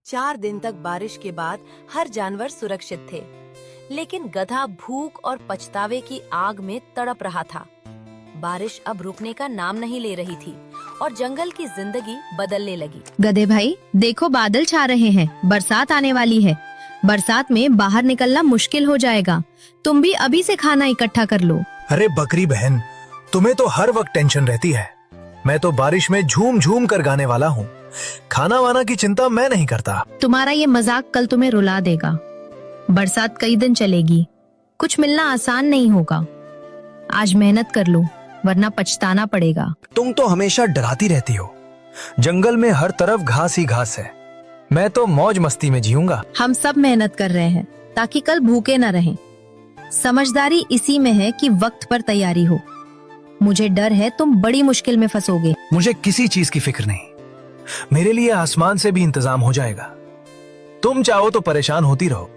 4 दिन तक बारिश के बाद हर जानवर सुरक्षित थे, लेकिन गधा भूख और पछतावे की आग में तड़प रहा था। बारिश अब रुकने का नाम नहीं ले रही थी और जंगल की जिंदगी बदलने लगी। गधे भाई, देखो बादल छा रहे हैं, बरसात आने वाली है। बरसात में बाहर निकलना मुश्किल हो जाएगा। तुम भी अभी से खाना इकट्ठा कर लो। अरे बकरी बहन, तुम्हें तो हर वक्त टेंशन रहती है। मैं तो बारिश में झूम झूम कर गाने वाला हूँ। खाना वाना की चिंता मैं नहीं करता। तुम्हारा ये मजाक कल तुम्हें रुला देगा। बरसात कई दिन चलेगी, कुछ मिलना आसान नहीं होगा। आज मेहनत कर लो, वरना पछताना पड़ेगा। तुम तो हमेशा डराती रहती हो। जंगल में हर तरफ घास ही घास है। मैं तो मौज मस्ती में जीऊंगा। हम सब मेहनत कर रहे हैं ताकि कल भूखे न रहें। समझदारी इसी में है कि वक्त पर तैयारी हो। मुझे डर है तुम बड़ी मुश्किल में फंसोगे। मुझे किसी चीज की फिक्र नहीं। मेरे लिए आसमान से भी इंतजाम हो जाएगा। तुम चाहो तो परेशान होती रहो।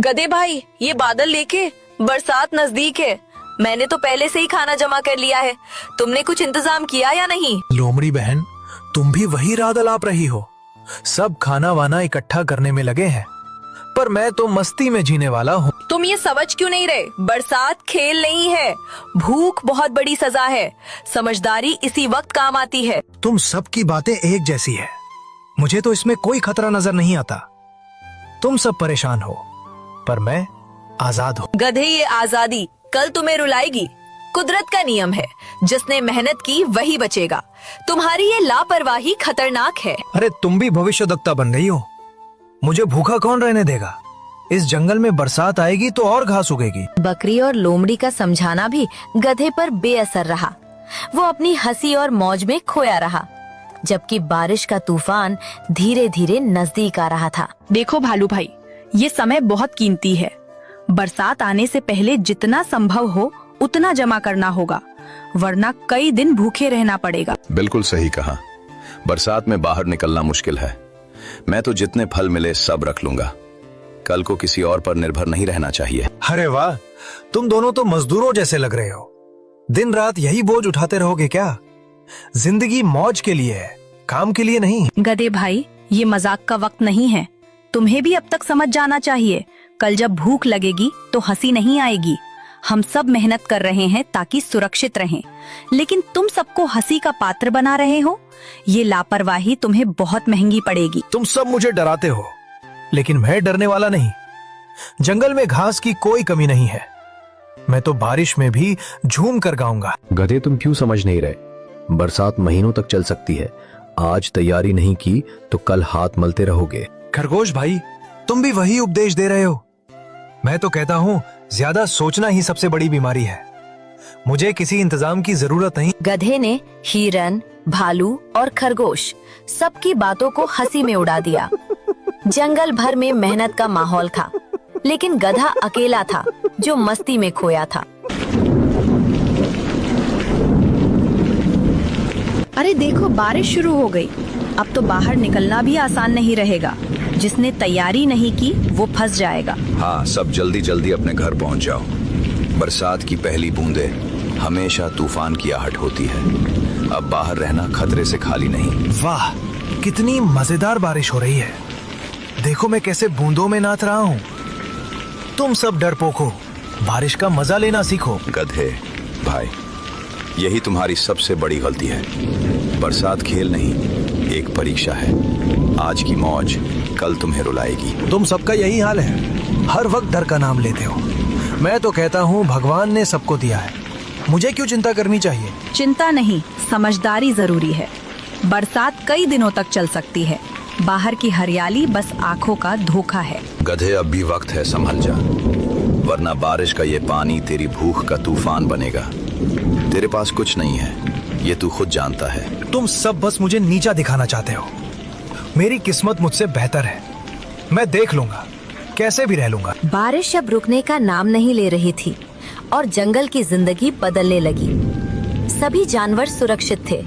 गधे भाई, ये बादल लेके बरसात नजदीक है। मैंने तो पहले से ही खाना जमा कर लिया है। तुमने कुछ इंतजाम किया या नहीं? लोमड़ी बहन, तुम भी वही रात अलाप रही हो। सब खाना वाना इकट्ठा करने में लगे हैं, पर मैं तो मस्ती में जीने वाला हूँ। तुम ये समझ क्यों नहीं रहे? बरसात खेल नहीं है, भूख बहुत बड़ी सजा है। समझदारी इसी वक्त काम आती है। तुम सबकी बातें एक जैसी है। मुझे तो इसमें कोई खतरा नजर नहीं आता। तुम सब परेशान हो, पर मैं आजाद हूँ। गधे, ये आजादी कल तुम्हें रुलाएगी। कुदरत का नियम है, जिसने मेहनत की वही बचेगा। तुम्हारी ये लापरवाही खतरनाक है। अरे तुम भी भविष्यवक्ता बन गई हो। मुझे भूखा कौन रहने देगा? इस जंगल में बरसात आएगी तो और घास उगेगी। बकरी और लोमड़ी का समझाना भी गधे पर बेअसर रहा। वो अपनी हंसी और मौज में खोया रहा, जबकि बारिश का तूफान धीरे धीरे नजदीक आ रहा था। देखो भालू भाई, ये समय बहुत कीमती है। बरसात आने से पहले जितना संभव हो उतना जमा करना होगा, वरना कई दिन भूखे रहना पड़ेगा। बिल्कुल सही कहा। बरसात में बाहर निकलना मुश्किल है। मैं तो जितने फल मिले सब रख लूंगा। कल को किसी और पर निर्भर नहीं रहना चाहिए। अरे वाह, तुम दोनों तो मजदूरों जैसे लग रहे हो। दिन रात यही बोझ उठाते रहोगे क्या? जिंदगी मौज के लिए है, काम के लिए नहीं। गधे भाई, ये मजाक का वक्त नहीं है। तुम्हें भी अब तक समझ जाना चाहिए। कल जब भूख लगेगी तो हंसी नहीं आएगी। हम सब मेहनत कर रहे हैं ताकि सुरक्षित रहें, लेकिन तुम सबको हंसी का पात्र बना रहे हो। ये लापरवाही तुम्हें बहुत महंगी पड़ेगी। तुम सब मुझे डराते हो, लेकिन मैं डरने वाला नहीं। जंगल में घास की कोई कमी नहीं है। मैं तो बारिश में भी झूम कर गाऊंगा। गधे, तुम क्यों समझ नहीं रहे? बरसात महीनों तक चल सकती है। आज तैयारी नहीं की तो कल हाथ मलते रहोगे। खरगोश भाई, तुम भी वही उपदेश दे रहे हो। मैं तो कहता हूँ, ज्यादा सोचना ही सबसे बड़ी बीमारी है। मुझे किसी इंतजाम की जरूरत नहीं। गधे ने हिरन, भालू और खरगोश सबकी बातों को हंसी में उड़ा दिया। जंगल भर में मेहनत का माहौल था, लेकिन गधा अकेला था जो मस्ती में खोया था। अरे देखो, बारिश शुरू हो गई। अब तो बाहर निकलना भी आसान नहीं रहेगा। जिसने तैयारी नहीं की वो फंस जाएगा। हाँ, सब जल्दी जल्दी अपने घर पहुंच जाओ। बरसात की पहली बूंदें हमेशा तूफान की आहट होती है। अब बाहर रहना खतरे से खाली नहीं। वाह, कितनी मजेदार बारिश हो रही है। देखो मैं कैसे बूंदों में नाच रहा हूँ। तुम सब डरपोक हो, बारिश का मजा लेना सीखो। गधे भाई, यही तुम्हारी सबसे बड़ी गलती है। बरसात खेल नहीं, एक परीक्षा है। आज की मौज कल तुम्हें रुलाएगी। तुम सबका यही हाल है, हर वक्त डर का नाम लेते हो। मैं तो कहता हूँ, भगवान ने सबको दिया है, मुझे क्यों चिंता करनी चाहिए? चिंता नहीं, समझदारी जरूरी है। बरसात कई दिनों तक चल सकती है। बाहर की हरियाली बस आंखों का धोखा है। गधे, अब भी वक्त है, संभल जा, वरना बारिश का ये पानी तेरी भूख का तूफान बनेगा। तेरे पास कुछ नहीं है, ये तू खुद जानता है। तुम सब बस मुझे नीचा दिखाना चाहते हो। मेरी किस्मत मुझसे बेहतर है। मैं देख लूंगा, कैसे भी रह लूंगा। बारिश अब रुकने का नाम नहीं ले रही थी और जंगल की जिंदगी बदलने लगी। सभी जानवर सुरक्षित थे,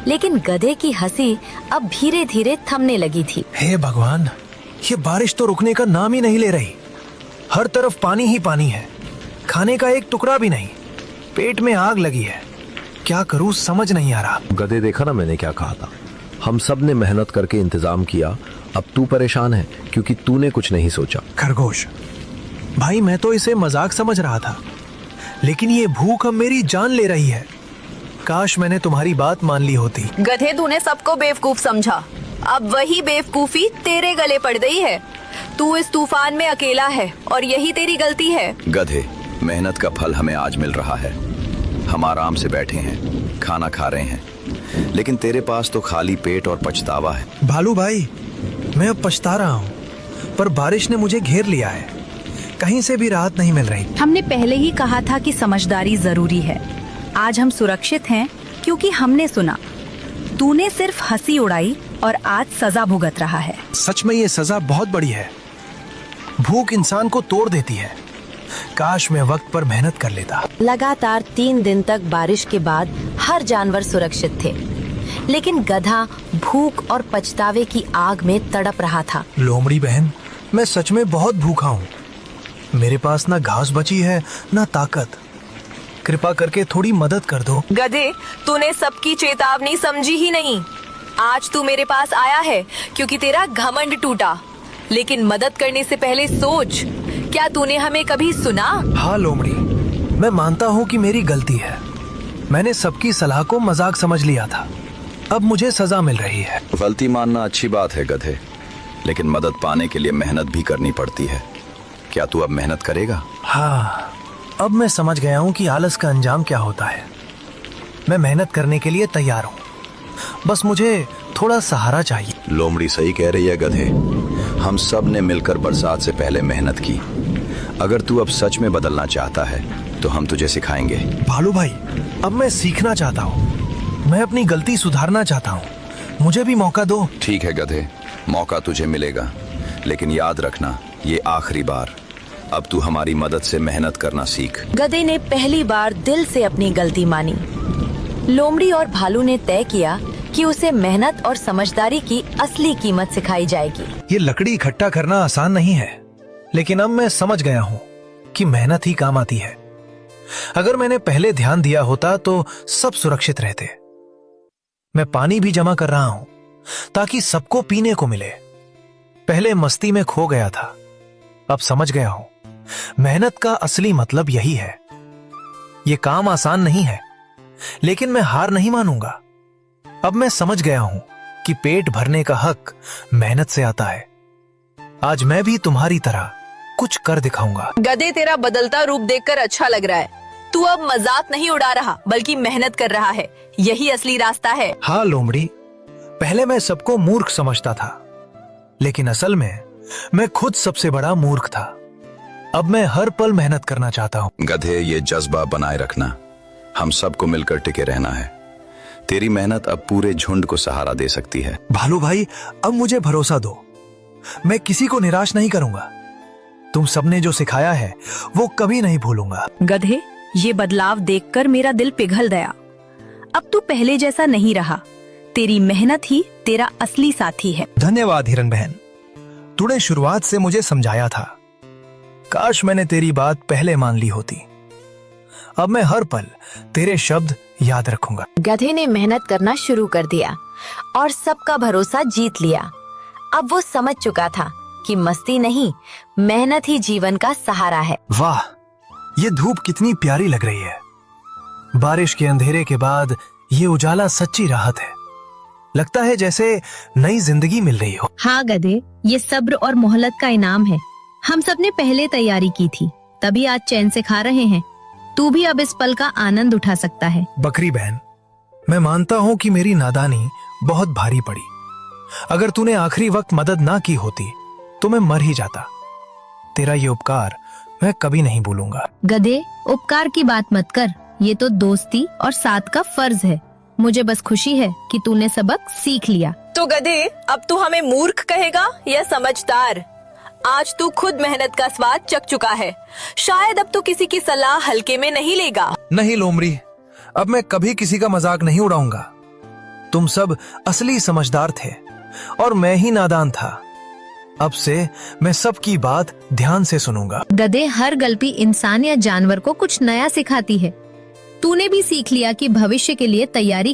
लेकिन गधे की हंसी अब धीरे धीरे थमने लगी थी। हे भगवान, ये बारिश तो रुकने का नाम ही नहीं ले रही। हर तरफ पानी ही पानी है, खाने का एक टुकड़ा भी नहीं। पेट में आग लगी है, क्या करूं समझ नहीं आ रहा। गधे, देखा ना मैंने क्या कहा था। हम सब ने मेहनत करके इंतजाम किया, अब तू परेशान है क्योंकि तूने कुछ नहीं सोचा। खरगोश भाई, मैं तो इसे मजाक समझ रहा था, लेकिन ये भूख अब मेरी जान ले रही है। काश मैंने तुम्हारी बात मान ली होती। गधे, तूने सबको बेवकूफ समझा, अब वही बेवकूफी तेरे गले पड़ गई है। तू इस तूफान में अकेला है और यही तेरी गलती है। गधे, मेहनत का फल हमें आज मिल रहा है। हम आराम से बैठे हैं, खाना खा रहे हैं, लेकिन तेरे पास तो खाली पेट और पछतावा है। भालू भाई, मैं अब पछता रहा हूँ, पर बारिश ने मुझे घेर लिया है, कहीं से भी राहत नहीं मिल रही। हमने पहले ही कहा था कि समझदारी जरूरी है। आज हम सुरक्षित हैं क्योंकि हमने सुना। तूने सिर्फ हंसी उड़ाई और आज सजा भुगत रहा है। सच में ये सजा बहुत बड़ी है। भूख इंसान को तोड़ देती है। काश मैं वक्त पर मेहनत कर लेता। लगातार 3 दिन तक बारिश के बाद हर जानवर सुरक्षित थे, लेकिन गधा भूख और पछतावे की आग में तड़प रहा था। लोमड़ी बहन, मैं सच में बहुत भूखा हूँ। मेरे पास ना घास बची है ना ताकत। कृपा करके थोड़ी मदद कर दो। गधे, तूने सबकी चेतावनी समझी ही नहीं। आज तू मेरे पास आया है क्योंकि तेरा घमंड टूटा, लेकिन मदद करने से पहले सोच, क्या तूने हमें कभी सुना? हाँ लोमड़ी, मैं मानता हूँ कि मेरी गलती है। मैंने सबकी सलाह को मजाक समझ लिया था। अब मुझे सजा मिल रही है। गलती मानना अच्छी बात है गधे, लेकिन मदद पाने के लिए मेहनत भी करनी पड़ती है। क्या तू अब मेहनत करेगा? हाँ, अब मैं समझ गया हूँ कि आलस का अंजाम क्या होता है। मैं मेहनत करने के लिए तैयार हूँ, बस मुझे थोड़ा सहारा चाहिए। लोमड़ी सही कह रही है गधे, हम सब ने मिलकर बरसात से पहले मेहनत की। अगर तू अब सच में बदलना चाहता है तो हम तुझे सिखाएंगे। भालू भाई, अब मैं सीखना चाहता हूँ। मैं अपनी गलती सुधारना चाहता हूँ। मुझे भी मौका दो। ठीक है गधे, मौका तुझे मिलेगा, लेकिन याद रखना, ये आखिरी बार। अब तू हमारी मदद से मेहनत करना सीख। गधे ने पहली बार दिल से अपनी गलती मानी। लोमड़ी और भालू ने तय किया कि उसे मेहनत और समझदारी की असली कीमत सिखाई जाएगी। ये लकड़ी इकट्ठा करना आसान नहीं है, लेकिन अब मैं समझ गया हूँ कि मेहनत ही काम आती है। अगर मैंने पहले ध्यान दिया होता तो सब सुरक्षित रहते। मैं पानी भी जमा कर रहा हूँ ताकि सबको पीने को मिले। पहले मस्ती में खो गया था, अब समझ गया हूँ मेहनत का असली मतलब यही है। ये काम आसान नहीं है, लेकिन मैं हार नहीं मानूंगा। अब मैं समझ गया हूं कि पेट भरने का हक मेहनत से आता है। आज मैं भी तुम्हारी तरह कुछ कर दिखाऊंगा। गधे, तेरा बदलता रूप देखकर अच्छा लग रहा है। तू अब मजाक नहीं उड़ा रहा, बल्कि मेहनत कर रहा है। यही असली रास्ता है। हाँ लोमड़ी, पहले मैं सबको मूर्ख समझता था, लेकिन असल में मैं खुद सबसे बड़ा मूर्ख था। अब मैं हर पल मेहनत करना चाहता हूँ। गधे, ये जज्बा बनाए रखना। हम सबको मिलकर टिके रहना है। तेरी मेहनत अब पूरे झुंड को सहारा दे सकती है। भालू भाई, अब मुझे भरोसा दो, मैं किसी को निराश नहीं करूंगा। तुम सबने जो सिखाया है वो कभी नहीं भूलूंगा। गधे, ये बदलाव देखकर मेरा दिल पिघल गया। अब तू पहले जैसा नहीं रहा। तेरी मेहनत ही तेरा असली साथी है। धन्यवाद हिरन बहन, तूने शुरुआत से मुझे समझाया था। काश मैंने तेरी बात पहले मान ली होती। अब मैं हर पल तेरे शब्द याद रखूंगा। गधे ने मेहनत करना शुरू कर दिया और सबका भरोसा जीत लिया। अब वो समझ चुका था कि मस्ती नहीं, मेहनत ही जीवन का सहारा है। वाह, ये धूप कितनी प्यारी लग रही है। बारिश के अंधेरे के बाद ये उजाला सच्ची राहत है। लगता है जैसे नई जिंदगी मिल रही हो। हाँ गधे, ये सब्र और मोहलत का इनाम है। हम सब ने पहले तैयारी की थी, तभी आज चैन से खा रहे हैं। तू भी अब इस पल का आनंद उठा सकता है। बकरी बहन, मैं मानता हूँ कि मेरी नादानी बहुत भारी पड़ी। अगर तूने आखिरी वक्त मदद ना की होती तो मैं मर ही जाता। तेरा ये उपकार मैं कभी नहीं भूलूंगा। गधे, उपकार की बात मत कर, ये तो दोस्ती और साथ का फर्ज है। मुझे बस खुशी है कि तूने सबक सीख लिया। तो गधे, अब तू हमें मूर्ख कहेगा या समझदार? आज तू खुद मेहनत का स्वाद चख चुका है। शायद अब तू किसी की सलाह हल्के में नहीं लेगा। नहीं लोमड़ी, अब मैं कभी किसी का मजाक नहीं उड़ाऊंगा। तुम सब असली समझदार थे और मैं ही नादान था। अब से मैं सबकी बात ध्यान से सुनूंगा। गधे, हर गलती इंसान या जानवर को कुछ नया सिखाती है। तूने भी सीख लिया कि भविष्य के लिए तैयारी